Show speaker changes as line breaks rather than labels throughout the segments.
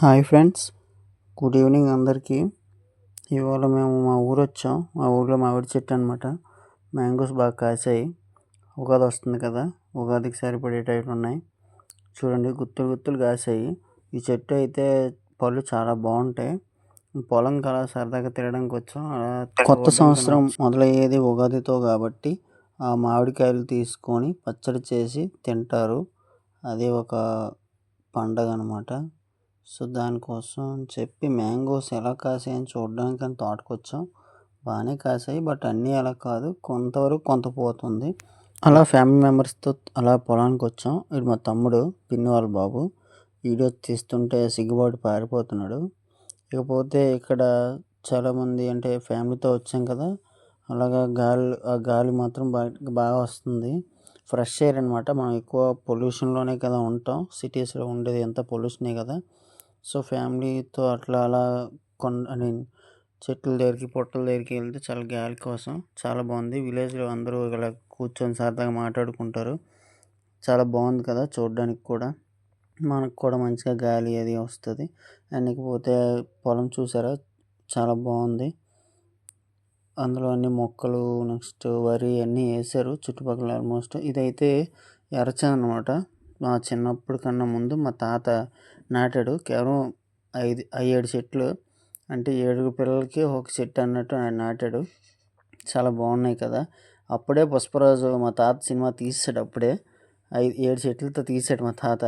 Hi friends, good evening అందరికీ. ఇవాళ మేము మా ఊరు వచ్చాం. మా ఊర్లో మామిడి చెట్టు అనమాట. మ్యాంగోస్ బాగా కాసాయి. ఉగాది వస్తుంది కదా, ఉగాదికి సరిపడే టైప్లు ఉన్నాయి. చూడండి, గుత్తులు గుత్తులు కాసాయి. ఈ చెట్టు అయితే పళ్ళు చాలా బాగుంటాయి. పొలం కలా సరదాగా తినడానికి వచ్చాం. కొత్త సంవత్సరం మొదలయ్యేది ఉగాదితో కాబట్టి ఆ మామిడికాయలు తీసుకొని పచ్చడి చేసి తింటారు. అది ఒక పండగ అనమాట. సో దానికోసం అని చెప్పి మ్యాంగోస్ ఎలా కాసాయని చూడడానికి అని తోటకొచ్చాం. బాగానే కాసాయి, బట్ అన్నీ అలా కాదు, కొంతవరకు కొంత పోతుంది. అలా ఫ్యామిలీ మెంబర్స్తో అలా పొలానికి వచ్చాం. ఇది మా తమ్ముడు, పిన్ని వాళ్ళ బాబు. వీడియో తీస్తుంటే సిగ్గుబాటు పారిపోతున్నాడు. ఇకపోతే ఇక్కడ చాలామంది అంటే ఫ్యామిలీతో వచ్చాం కదా, అలాగా ఆ గాలి మాత్రం బాగా వస్తుంది. ఫ్రెష్ ఎయిర్ అనమాట. మనం ఎక్కువ పొల్యూషన్లోనే కదా ఉంటాం, సిటీస్లో ఉండేది ఎంత పొల్యూషనే కదా. సో ఫ్యామిలీతో అలా చెట్ల దగ్గరికి, పొట్టల దగ్గరికి వెళ్తే చాలా గాలి కోసం చాలా బాగుంది. విలేజ్లో అందరూ ఇలా కూర్చొని సరదాగా మాట్లాడుకుంటారు. చాలా బాగుంది కదా చూడడానికి కూడా. మనకు కూడా మంచిగా గాలి అది వస్తుంది. అండ్ ఇకపోతే పొలం చూసారా, చాలా బాగుంది. అందులో అన్ని మొక్కలు, నెక్స్ట్ వరి అన్నీ వేసారు చుట్టుపక్కల. ఆల్మోస్ట్ ఇదైతే ఎర్రచందనం అనమాట. మా చిన్నప్పుడు కన్నా ముందు మా తాత నాటాడు. కేవలం 7 చెట్లు, అంటే 7 పిల్లలకి ఒక చెట్టు అన్నట్టు ఆయన నాటాడు. చాలా బాగున్నాయి కదా. అప్పుడే పుష్పరాజు మా తాత సినిమా తీసాడు. అప్పుడే 7 చెట్లతో తీసాడు మా తాత.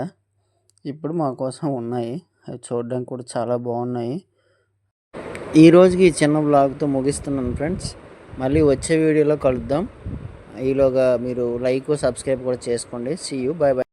ఇప్పుడు మా కోసం ఉన్నాయి. అవి చూడడానికి కూడా చాలా బాగున్నాయి. ఈ రోజుకి ఈ చిన్న బ్లాగ్తో ముగిస్తున్నాను ఫ్రెండ్స్. మళ్ళీ వచ్చే వీడియోలో కలుద్దాం. ఈలోగా మీరు లైక్, సబ్స్క్రైబ్ కూడా చేసుకోండి. See you, bye by.